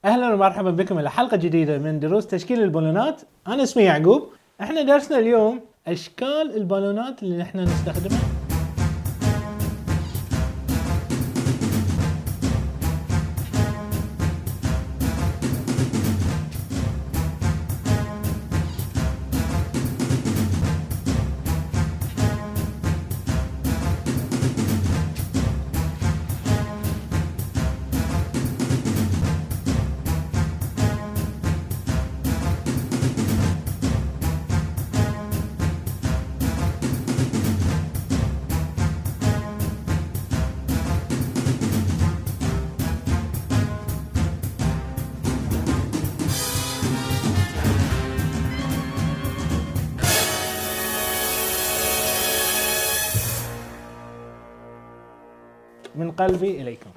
اهلا ومرحبا بكم الى حلقه جديده من دروس تشكيل البالونات. انا اسمي يعقوب. احنا درسنا اليوم اشكال البالونات اللي احنا نستخدمها. من قلبي إليكم.